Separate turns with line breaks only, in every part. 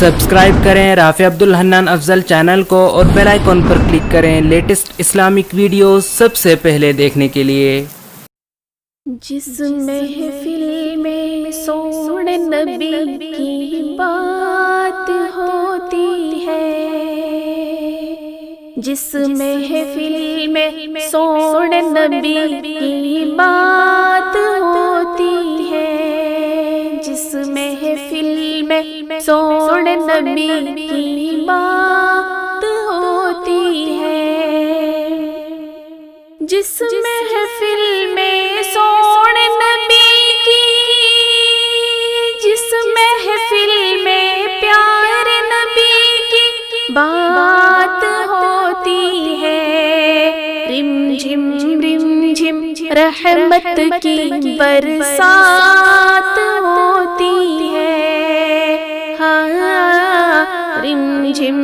Subscribe کریں رافع عبدالحنان افضل channel کو اور بیل آئیکن پر کلک کریں لیٹسٹ اسلامک ویڈیوز سب سے پہلے دیکھنے کے لیے۔
جس محفل میں سونے نبی کی بات ہوتی ہے، جس محفل میں سونے نبی کی بات ہوتی ہے، جس محفل میں سونے نبی کی بات ہوتی ہے، جس محفل میں سونے نبی کی، جس محفل میں پیارے نبی کی بات ہوتی ہے، رم جھم رحمت کی برسات ہوتی ہے، ہاں رم جھم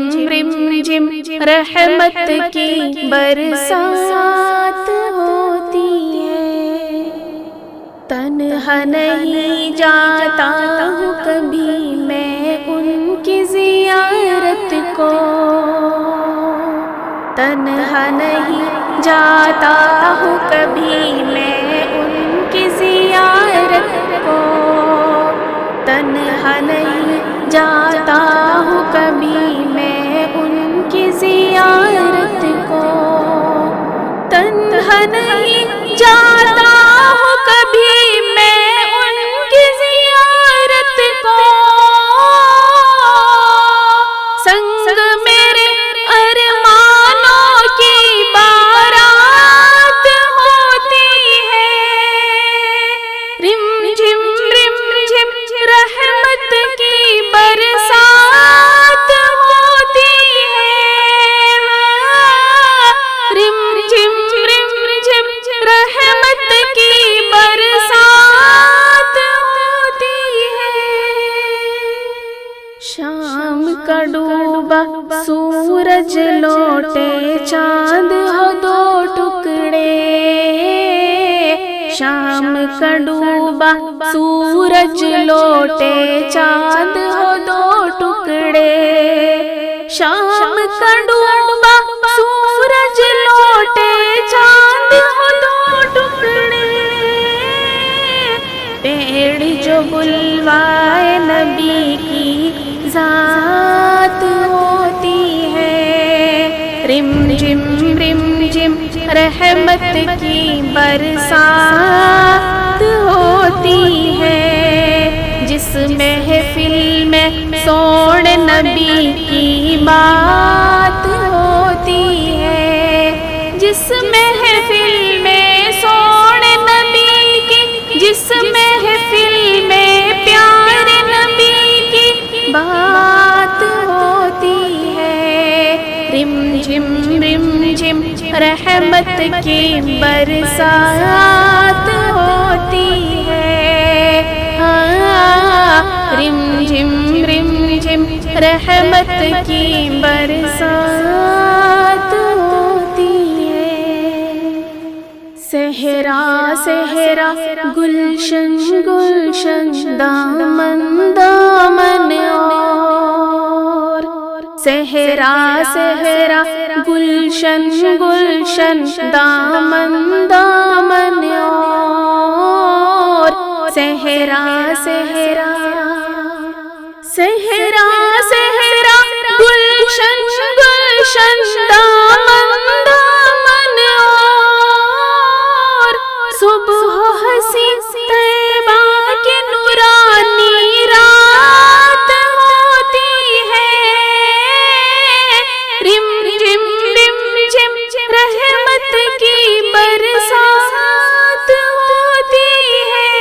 رحمت کی برسات ہوتی ہے۔ تنہا نہیں جاتا ہوں کبھی میں ان کی زیارت کو، تنہا نہیں جاتا ہوں کبھی میں ان کی زیارت کو، تنہا نہیں جاتا ہوں کبھی میں ان کی زیارت کو، تنہا نہیں جاتا ہوں کبھی میں ان کی زیارت کو، سنگ میرے ارمانوں کی بارات ہوتی ہے، رم جھم رحمت کی برسات ہوتی ہے، رم جھم رحمت کی برسات ہوتی ہے۔ شام کا ڈوبا سورج لوٹے چاند ہو دو ٹکڑے، شام کا ڈوبا سورج لوٹے چاند ہو دو ٹکڑے، شام کا ڈوبا سورج لوٹے چاند ہو دو ٹکڑے، پیڑ جو بلوائے نبی کی ذات ہوتی ہے، رم جھم رحمت کی برسات ہوتی ہے، جس محفل میں سونے نبی کی بات ہوتی ہے، جس محفل میں سونے نبی کی، جس محفل میں پیارے نبی کی بات ہوتی ہے، رم جھم رحمت کی برسات ہوتی ہے، ہاں رم جھم رحمت کی برسات ہوتی ہے۔ صحرا صحرا گلشن گلشن دامن دامن اور، صحرا صحرا گلشن گلشن دامن دامن اور، صحرا صحرا صحرا صحرا گلشن گلشن دامن دامن اور، صبح حسی طیبہ کی نورانی رات ہوتی ہے، رم جھم رحمت کی برسات ہوتی ہے،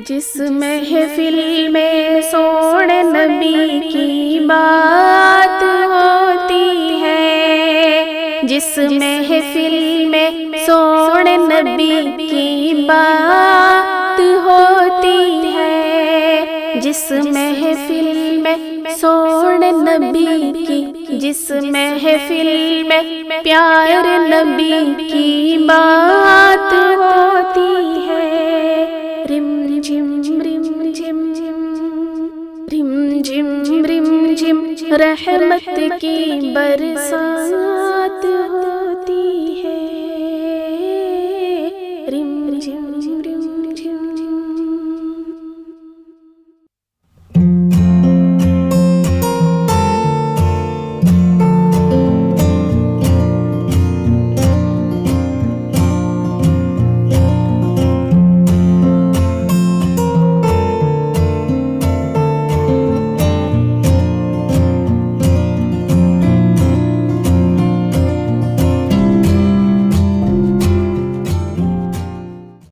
جس محفل میں سونے نبی کی بات ہوتی ہے، جس محفل میں سونے نبی کی بات ہوتی ہے، جس محفل میں سونے نبی کی، جس محفل میں پیارے نبی کی بات ہوتی ہے، رم جھم رحمت کی برسات